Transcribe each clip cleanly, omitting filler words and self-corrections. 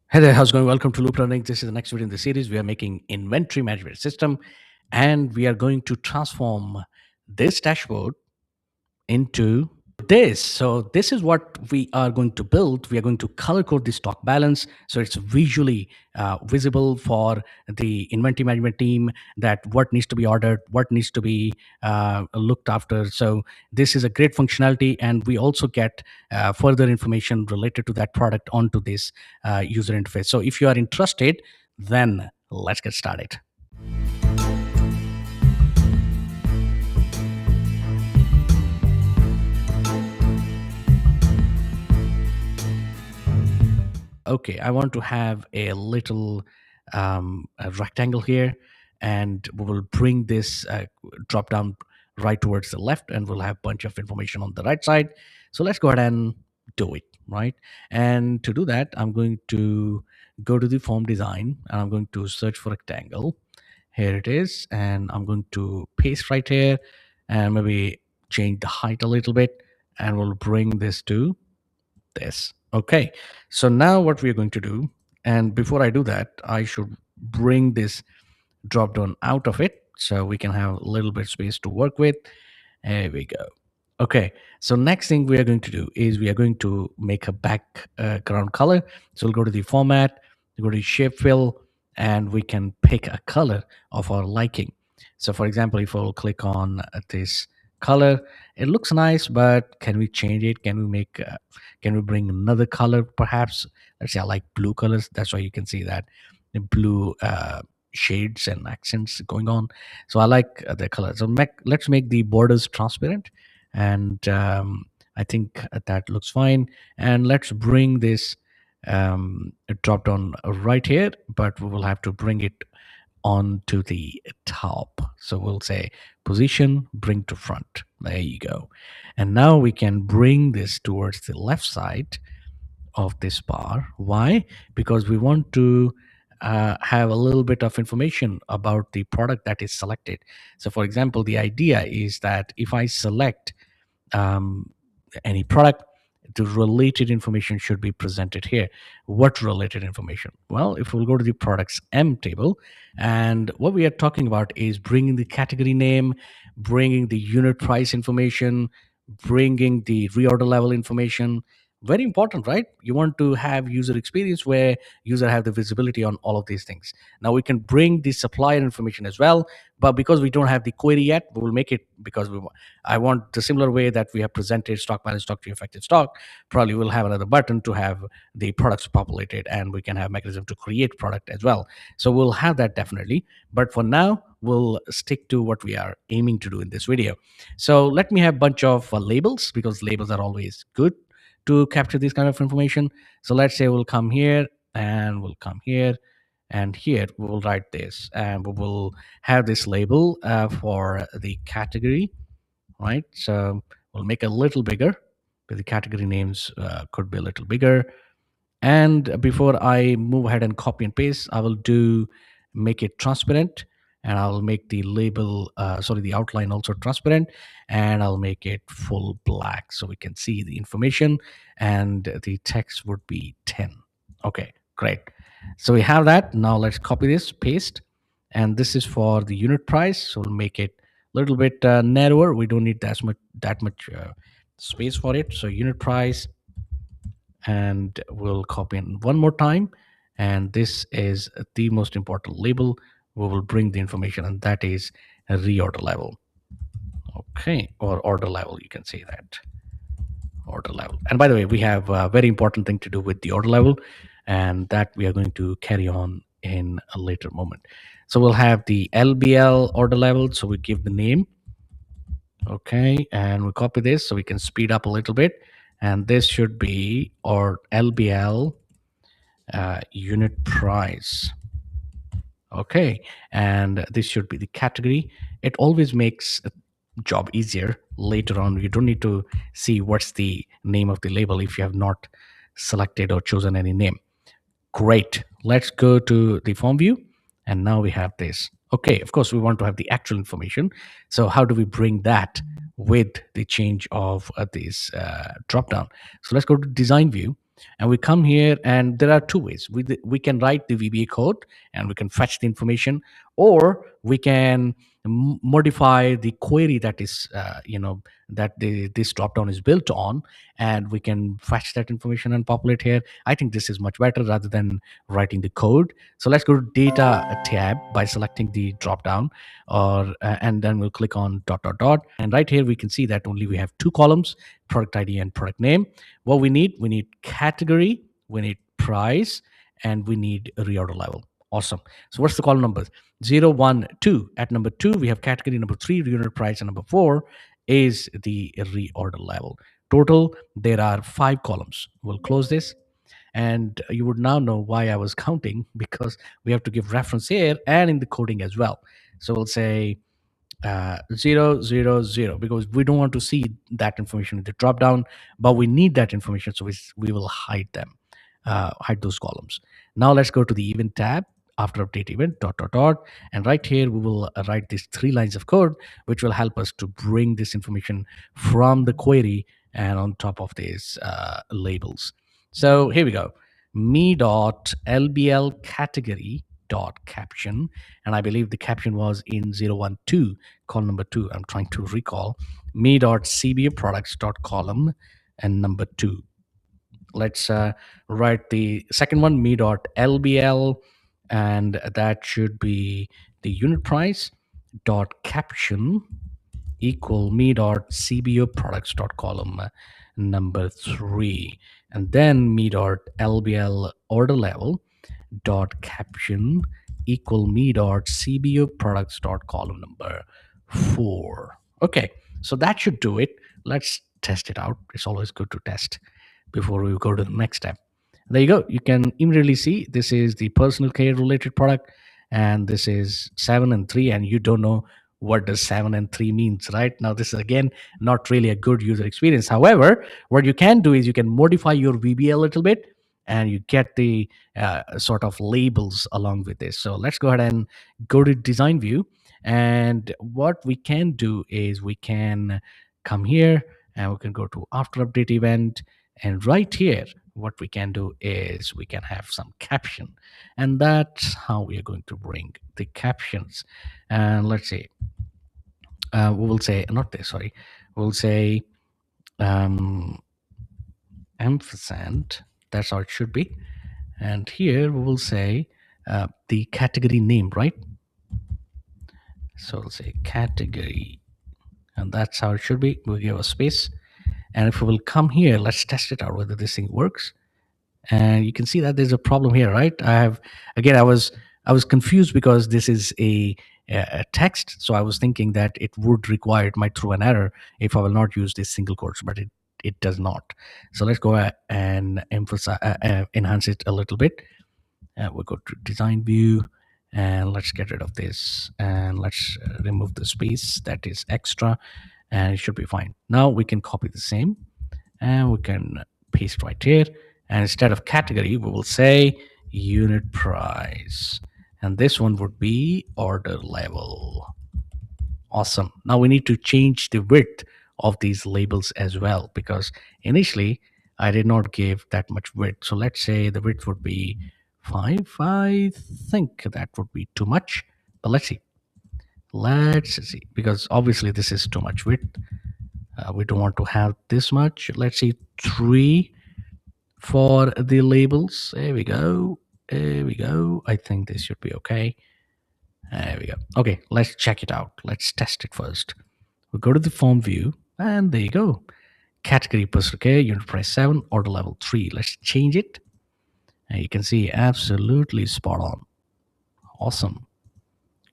Hey there, how's it going? Welcome to LoopLearnings. This is the next video in the series. We are making inventory management system, and we are going to transform this dashboard into this. So this is what we are going to build. We are going to color code the stock balance so it's visually visible for the inventory management team, that what needs to be ordered, what needs to be looked after. So this is a great functionality, and we also get further information related to that product onto this user interface. So if you are interested, then let's get started. Okay, I want to have a little a rectangle here, and we will bring this drop down right towards the left, and we'll have a bunch of information on the right side. So let's go ahead and do it, right? And to do that, I'm going to go to the form design, and I'm going to search for rectangle. Here it is, and I'm going to paste right here, and maybe change the height a little bit, and we'll bring this to this. Okay, so now what we're going to do, and before I do that, I should bring this drop down out of it so we can have a little bit space to work with. There we go. Okay, so next thing we are going to do is we are going to make a background color. So we'll go to the format, go to shape fill, and we can pick a color of our liking. So for example, if I'll click on this color, it looks nice, but can we change it? Can we bring another color perhaps? Let's say I like blue colors. That's why you can see that the blue shades and accents going on. So I like the color. So let's make the borders transparent, and I think that looks fine. And let's bring this drop down right here, but we will have to bring it onto the top. So we'll say position, bring to front. There you go. And now we can bring this towards the left side of this bar. Why? Because we want to have a little bit of information about the product that is selected. So for example, the idea is that if I select any product, the related information should be presented here. What related information? Well, if we'll go to the products M table, and what we are talking about is bringing the category name, bringing the unit price information, bringing the reorder level information. Very important, right? You want to have user experience where user have the visibility on all of these things. Now we can bring the supplier information as well, but because we don't have the query yet, we will make it, because I want the similar way that we have presented stock balance, stock to affected stock. Probably we'll have another button to have the products populated, and we can have mechanism to create product as well. So we'll have that definitely. But for now, we'll stick to what we are aiming to do in this video. So let me have a bunch of labels, because labels are always good to capture this kind of information. So let's say we'll come here, and we'll come here, and here we will write this, and we will have this label for the category, right? So we'll make it a little bigger, but the category names could be a little bigger. And before I move ahead and copy and paste, I will make it transparent, and I'll make the label, the outline also transparent, and I'll make it full black so we can see the information, and the text would be 10. Okay, great. So we have that. Now let's copy this, paste, and this is for the unit price. So we'll make it a little bit narrower. We don't need that much space for it. So unit price, and we'll copy in one more time, and this is the most important label. We will bring the information, and that is a reorder level. Okay, or order level, you can say that. Order level. And by the way, we have a very important thing to do with the order level, and that we are going to carry on in a later moment. So we'll have the LBL order level, so we give the name. Okay, and we copy this so we can speed up a little bit, and this should be or LBL unit price. Okay, and this should be the category. It always makes a job easier later on. You don't need to see what's the name of the label if you have not selected or chosen any name. Great. Let's go to the form view, and now we have this. Okay, of course we want to have the actual information. So how do we bring that with the change of this drop down? So let's go to design view, And we come here, and there are two ways. We can write the VBA code and we can fetch the information, or we can modify the query that is, that this dropdown is built on, and we can fetch that information and populate here. I think this is much better rather than writing the code. So let's go to Data tab by selecting the dropdown, and then we'll click on dot dot dot. And right here we can see that only we have two columns: product ID and product name. What we need category, we need price, and we need a reorder level. Awesome. So what's the column numbers? 0, 1, 2. At number 2, we have category. Number 3, reorder price. And number 4 is the reorder level. Total, there are 5 columns. We'll close this. And you would now know why I was counting, because we have to give reference here and in the coding as well. So we'll say 0, 0, 0, because we don't want to see that information in the drop down, but we need that information, so we will hide them, hide those columns. Now let's go to the event tab. After update event dot dot dot, and right here we will write these 3 lines of code, which will help us to bring this information from the query and on top of these labels. So here we go. Me dot lbl category dot caption, and I believe the caption was in 012, column number 2. I'm trying to recall. Me dot cbu products dot column and number 2. Let's write the second one, me dot lbl, and that should be the unit price dot caption equal me dot cbo products dot column number 3, and then me dot lbl order level dot caption equal me dot cbo products dot column number 4. Okay, so that should do it. Let's test it out. It's always good to test before we go to the next step. There you go. You can immediately see this is the personal care related product, and this is 7 and 3, and you don't know what does 7 and 3 means. Right now, this is again not really a good user experience. However, what you can do is you can modify your VBA a little bit, and you get the sort of labels along with this. So let's go ahead and go to design view, and what we can do is we can come here and we can go to after update event, and right here what we can do is we can have some caption, and that's how we are going to bring the captions. And let's see, we will say not this, sorry, we'll say ampersand. That's how it should be. And here we will say the category name, right? So we'll say category, and that's how it should be. We'll give a space, and if we will come here, let's test it out whether this thing works. And you can see that there's a problem here, right? I was confused because this is a text, so I was thinking that it would require, it might throw an error if I will not use this single quotes, but it does not. So let's go and enhance it a little bit. We'll go to design view, and let's get rid of this, and let's remove the space that is extra, and it should be fine. Now we can copy the same, and we can paste right here, and instead of category we will say unit price, and this one would be order level. Awesome. Now we need to change the width of these labels as well, because initially I did not give that much width. So let's say the width would be 5. I think that would be too much, but let's see. Let's see, because obviously this is too much width. We don't want to have this much. Let's see, 3 for the labels. There we go. There we go. I think this should be okay. There we go. Okay, let's check it out. Let's test it first. We'll go to the form view, and there you go. Category personal care, unit price 7, order level 3. Let's change it. And you can see absolutely spot on. Awesome.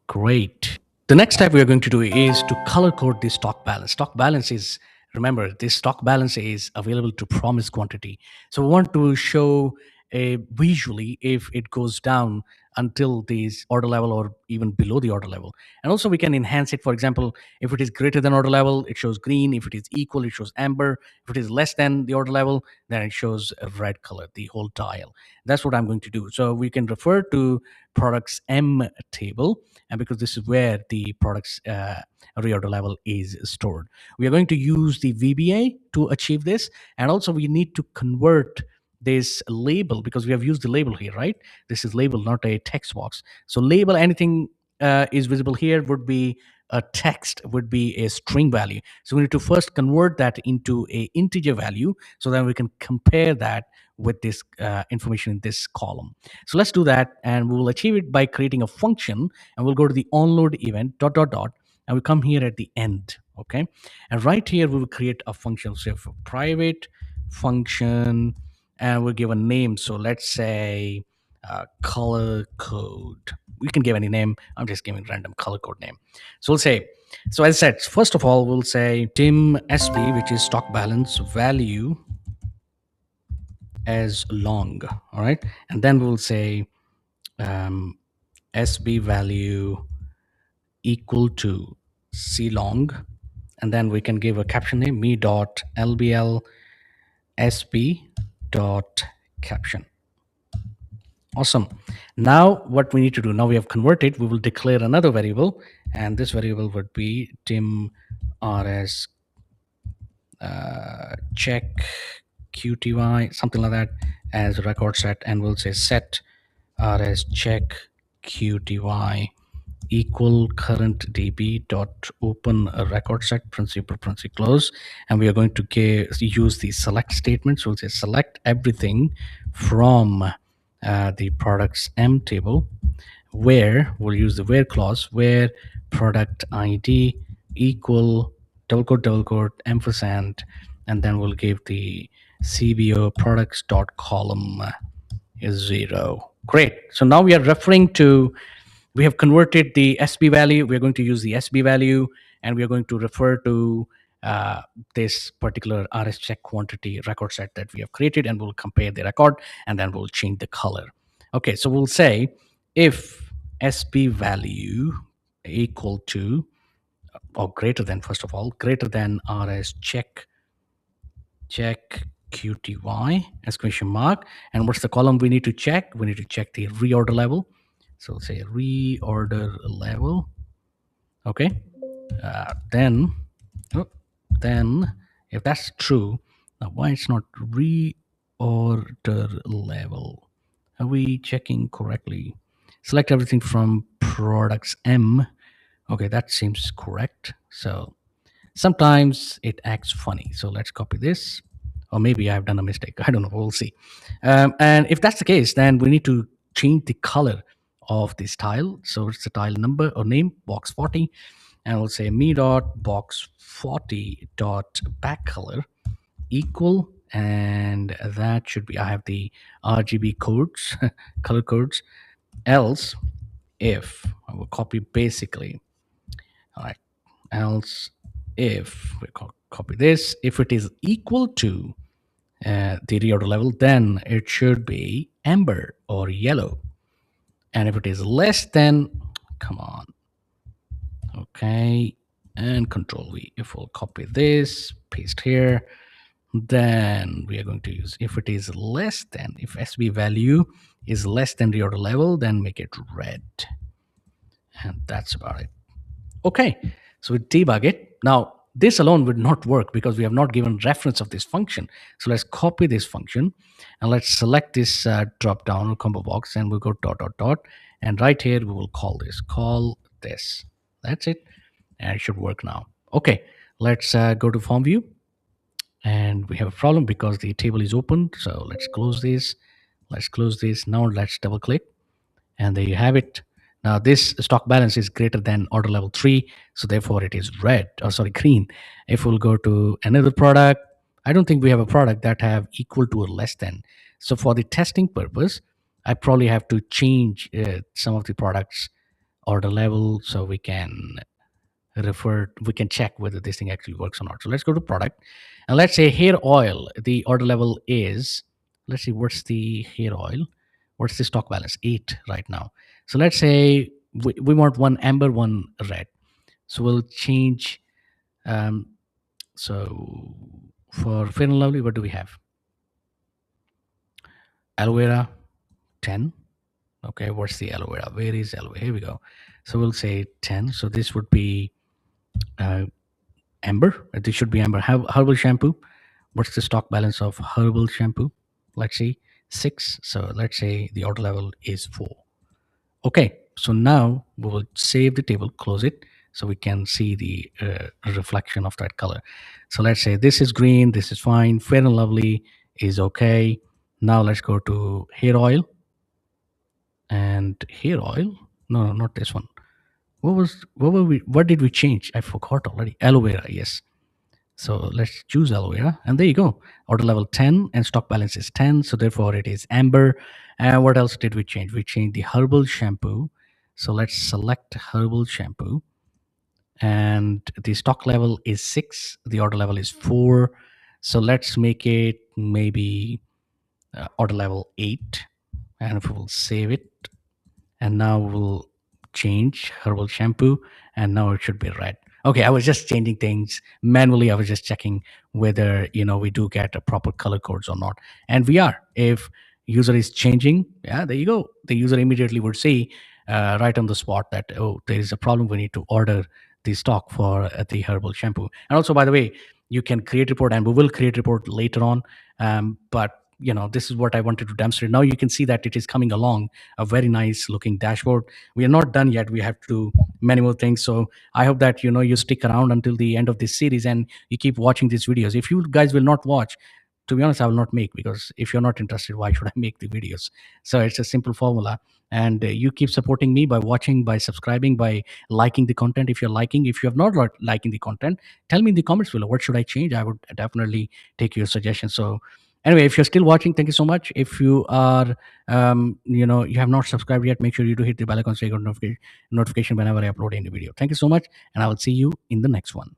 Great. The next step we are going to do is to color code the stock balance. Stock balance is, remember, this stock balance is available to promised quantity. So we want to show visually if it goes down until this order level or even below the order level. And also we can enhance it. For example, if it is greater than order level, it shows green. If it is equal, it shows amber. If it is less than the order level, then it shows a red color, the whole dial. That's what I'm going to do. So we can refer to products M table, and because this is where the products reorder level is stored. We are going to use the VBA to achieve this, and also we need to convert this label, because we have used the label here, right? This is label, not a text box. So label, anything is visible here would be a text, would be a string value. So we need to first convert that into a integer value, so that we can compare that with this information in this column. So let's do that, and we will achieve it by creating a function, and we'll go to the onload event dot dot dot, and we come here at the end. Okay, and right here we will create a function. So for private function, and we'll give a name. So let's say color code. We can give any name. I'm just giving random color code name. So we'll say, so as I said, first of all, we'll say dim SB, which is stock balance value as long. All right. And then we'll say um, SB value equal to C long. And then we can give a caption name, me dot LBL SB dot caption. Awesome. Now what we need to do, now we have converted, we will declare another variable, and this variable would be dim rs check qty, something like that, as record set, and we'll say set rs check qty equal current db dot open a record set principal close, and we are going to use the select statement. So we'll say select everything from the products M table, where we'll use the where clause, where product ID equal double quote ampersand, and then we'll give the CBO products dot column is 0. Great. So now we are referring to, we have converted the SB value. We're going to use the SB value, and we are going to refer to this particular RS check quantity record set that we have created, and we'll compare the record, and then we'll change the color. Okay, so we'll say if SB value equal to or greater than, first of all, greater than RS check QTY exclamation mark. And what's the column we need to check? We need to check the reorder level. So say reorder level. Okay. Then if that's true, now why it's not reorder level? Are we checking correctly? Select everything from products M. Okay, that seems correct. So sometimes it acts funny. So let's copy this. Or maybe I've done a mistake. I don't know. We'll see. And if that's the case, then we need to change the color of this tile. So it's the tile number or name, box 40. And we'll say me dot box 40 dot back color equal. And that should be, I have the RGB codes, color codes. Else, if I will copy basically, all right, else if we copy this, if it is equal to the reorder level, then it should be amber or yellow. And if it is less than, come on, okay, and control V. If we'll copy this, paste here, then we are going to use, if it is less than, if SB value is less than reorder level, then make it red. And that's about it. Okay, so we debug it. Now, this alone would not work because we have not given reference of this function. So let's copy this function, and let's select this drop down or combo box, and we'll go dot dot dot, and right here we will call this. That's it, and it should work now. Okay, let's go to form view, and we have a problem because the table is open. So let's close this. Let's close this. Now let's double click, and there you have it. Now this stock balance is greater than order level 3, so therefore it is red, or sorry, green. If we'll go to another product, I don't think we have a product that have equal to or less than. So for the testing purpose, I probably have to change some of the products order level, so we can we can check whether this thing actually works or not. So let's go to product, and let's say hair oil, the order level is, let's see, what's the hair oil, what's the stock balance? 8 right now. So let's say we want one amber, one red. So we'll change, so for Fair and Lovely, what do we have? Aloe vera 10. Okay, what's the aloe vera? Where is aloe? Here we go. So we'll say 10. So this would be amber. This should be amber. Herbal shampoo. What's the stock balance of herbal shampoo? Let's see, 6. So let's say the order level is 4. Okay, so now we will save the table, close it, so we can see the reflection of that color. So let's say this is green, this is fine, fair and lovely is okay. Now let's go to hair oil, and hair oil, no, not this one. What did we change? I forgot already. Aloe vera, yes. So let's choose aloe vera, and there you go. Order level 10 and stock balance is 10, so therefore it is amber. And what else did we change? We changed the herbal shampoo. So let's select herbal shampoo, and the stock level is 6, the order level is 4. So let's make it maybe order level 8, and if we will save it, and now we'll change herbal shampoo, and now it should be red. Okay, I was just changing things manually. I was just checking whether we do get a proper color codes or not, and we are. If user is changing, yeah, there you go, the user immediately would see right on the spot that, oh, there is a problem, we need to order the stock for the herbal shampoo. And also, by the way, you can create report, and we will create report later on. But this is what I wanted to demonstrate. Now you can see that it is coming along a very nice looking dashboard. We are not done yet. We have to do many more things. So I hope that you stick around until the end of this series, and you keep watching these videos. If you guys will not watch, to be honest, I will not make, because if you're not interested, why should I make the videos? So it's a simple formula. And you keep supporting me by watching, by subscribing, by liking the content. If you're liking, if you have not liking the content, tell me in the comments below, what should I change? I would definitely take your suggestions. So anyway, if you're still watching, thank you so much. If you are you have not subscribed yet, make sure you do hit the bell icon so you get notification whenever I upload any video. Thank you so much, and I will see you in the next one.